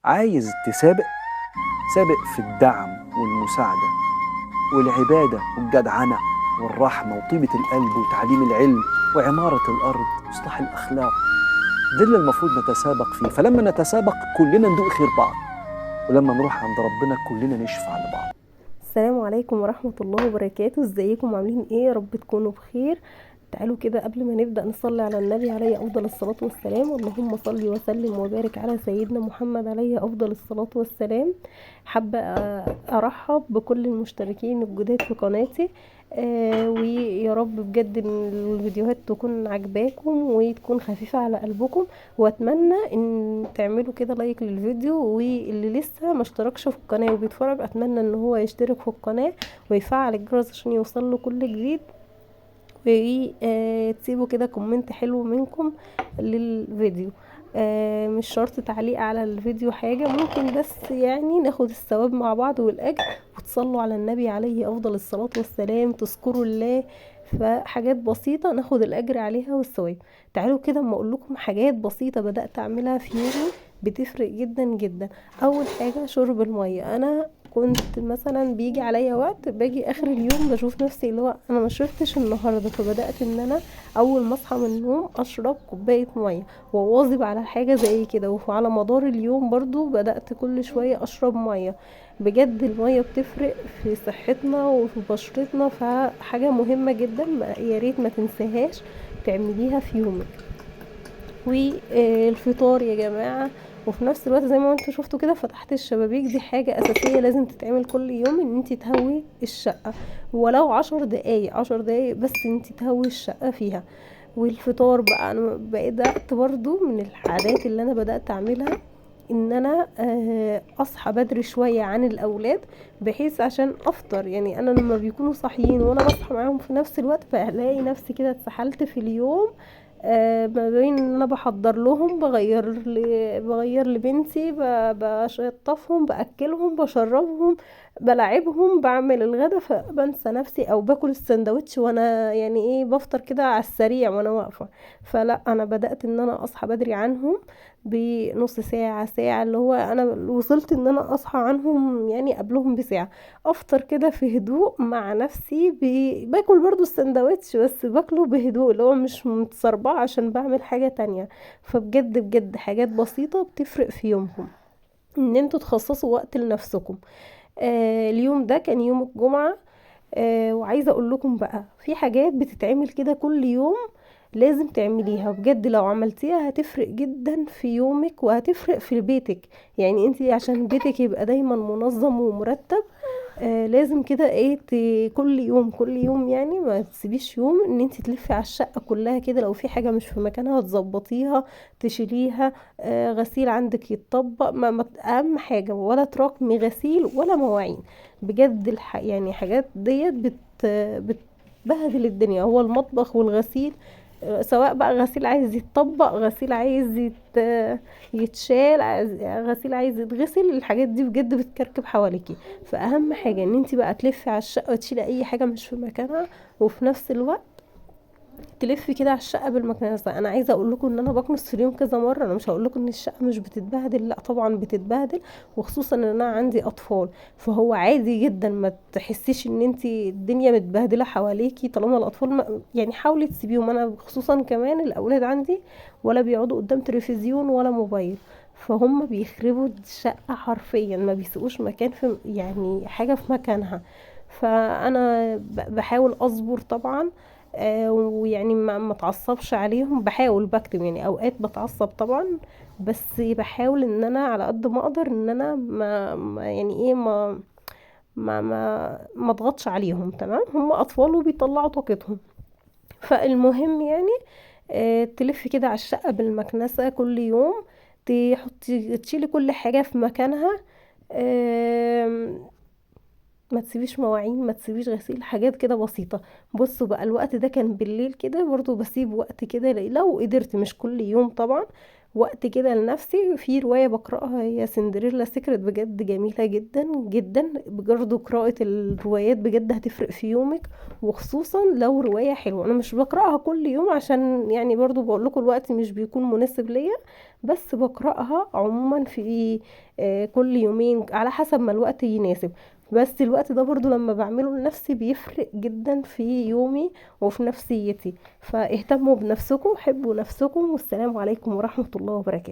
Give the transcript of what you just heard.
عايز تسابق؟ سابق في الدعم والمساعدة والعبادة والجدعنة والرحمة وطيبة القلب وتعليم العلم وعمارة الأرض وإصلاح الأخلاق. ده اللي المفروض نتسابق فيه. فلما نتسابق كلنا ندوق خير بعض، ولما نروح عند ربنا كلنا نشفع لبعض. السلام عليكم ورحمة الله وبركاته. ازيكم عاملين ايه؟ يا رب تكونوا بخير. تعالوا كده قبل ما نبدأ نصلي على النبي عليه أفضل الصلاة والسلام. اللهم صل وسلم وبارك على سيدنا محمد عليه أفضل الصلاة والسلام. حابة أرحب بكل المشتركين الجداد في قناتي، ويا رب بجد ان الفيديوهات تكون عجباكم وتكون خفيفة على قلبكم، واتمنى ان تعملوا كده لايك للفيديو، واللي لسه ما اشتركش في القناة وبيتفرج اتمنى ان هو يشترك في القناة ويفعل الجرس عشان يوصل له كل جديد، وتسيبوا كده كومنت حلو منكم للفيديو. مش شرط تعليق على الفيديو حاجة، ممكن بس يعني ناخد الثواب مع بعض والأجر، وتصلوا على النبي عليه أفضل الصلاة والسلام، تذكروا الله، فحاجات بسيطة ناخد الأجر عليها والثواب. تعالوا كده اما أقول لكم حاجات بسيطة بدأت أعملها في يومي بتفرق جدا جدا. أول حاجة شرب المية. أنا كنت مثلا بيجي عليا وقت باجي اخر اليوم بشوف نفسي اللي هو انا ما شربتش النهارده، فبدات ان انا اول ما اصحى من النوم اشرب كوبايه ميه واواظب على حاجه زي كده، وعلى مدار اليوم برضو بدات كل شويه اشرب ميه. بجد الميه بتفرق في صحتنا وفي بشرتنا، فحاجه مهمه جدا يا ريت ما تنساهاش تعمليها في يومك. والفطار يا جماعه، وفي نفس الوقت زي ما انتوا شفتوا كده فتحت الشبابيك، دي حاجة اساسية لازم تتعمل كل يوم، ان انت تهوي الشقة ولو 10 دقايق بس انت تهوي الشقة فيها. والفطار بقى انا بدأت برضو من العادات اللي انا بدأت اعملها ان انا اصحى بدري شوية عن الاولاد، بحيث عشان افطر. يعني انا لما بيكونوا صاحيين وانا بصحى معاهم في نفس الوقت بلاقي نفسي كده اتسحلت في اليوم. ما بين ان انا بحضر لهم، بغير لبنتي، بشطفهم، باكلهم، بشربهم، بلعبهم، بعمل الغدا، فبنسى نفسي او باكل السندوتش وانا يعني ايه بفطر كده على السريع وانا واقفه. فلا، انا بدات ان انا اصحى بدري عنهم بنص ساعه، اللي هو انا وصلت ان انا اصحى عنهم يعني قبلهم بساعه. افطر كده في هدوء مع نفسي، باكل برضو السندوتش بس باكله بهدوء، اللي هو مش متسربعه عشان بعمل حاجه تانية. فبجد بجد حاجات بسيطه بتفرق في يومكم، ان انتوا تخصصوا وقت لنفسكم. اليوم ده كان يوم الجمعه. وعايزه اقول لكم بقى في حاجات بتتعمل كده كل يوم لازم تعمليها، بجد لو عملتيها هتفرق جدا في يومك وهتفرق في بيتك. يعني انتي عشان بيتك يبقى دايما منظم ومرتب، لازم كده ايه كل يوم يعني ما تسيبيش يوم ان انت تلفي على الشقة كلها كده، لو في حاجة مش في مكانها تظبطيها، تشيليها. غسيل عندك يتطبق، اهم حاجة ولا تراكمي غسيل ولا مواعين. بجد يعني حاجات ديت بتبهدل الدنيا، هو المطبخ والغسيل. سواء بقى غسيل عايز يتطبق، غسيل عايز يتشال، غسيل عايز يتغسل، الحاجات دي بجد بتكركب حواليكي. فاهم حاجه ان انت بقى تلفي على الشقه وتشيلي اي حاجه مش في مكانها، وفي نفس الوقت تلفي كده على الشقه بالمكنسه. انا عايزه اقول لكم ان انا بكنس في اليوم كذا مره. انا مش هقول لكم ان الشقه مش بتتبهدل، لا طبعا بتتبهدل، وخصوصا ان انا عندي اطفال، فهو عادي جدا ما تحسيش ان انت الدنيا متبهدله حواليكي طالما الاطفال يعني حاولي تسيبيهم. انا خصوصا كمان الاولاد عندي ولا بيقعدوا قدام تلفزيون ولا موبايل، فهم بيخربوا الشقه حرفيا، ما بيسيبوش مكان في يعني حاجه في مكانها. فانا بحاول اصبر طبعا، ويعني ما اتعصبش عليهم، بحاول بكتم يعني اوقات بتعصب طبعا، بس بحاول ان انا على قد ما اقدر ان انا يعني ايه ما اضغطش عليهم. تمام، هم اطفال وبيطلعوا طاقتهم. فالمهم يعني تلفي كده على الشقة بالمكنسة كل يوم، تشيلي كل حاجة في مكانها. ما تسيبيش مواعين، ما تسيبيش غسيل، حاجات كده بسيطة. بصوا بقى الوقت ده كان بالليل كده برضو بسيب وقت كده لو قدرت، مش كل يوم طبعا، وقت كده لنفسي. في رواية بقرأها هي سندريلا سيكرت، بجد جميلة جدا جدا. بجد قراءة الروايات بجد هتفرق في يومك، وخصوصا لو رواية حلوة. انا مش بقرأها كل يوم عشان يعني برضو بقول لكم الوقت مش بيكون مناسب ليا، بس بقرأها عموما في كل يومين على حسب ما الوقت يناسب. بس الوقت ده برضو لما بعمله لنفسي بيفرق جدا في يومي وفي نفسيتي. فاهتموا بنفسكم، حبوا نفسكم، والسلام عليكم ورحمة الله وبركاته.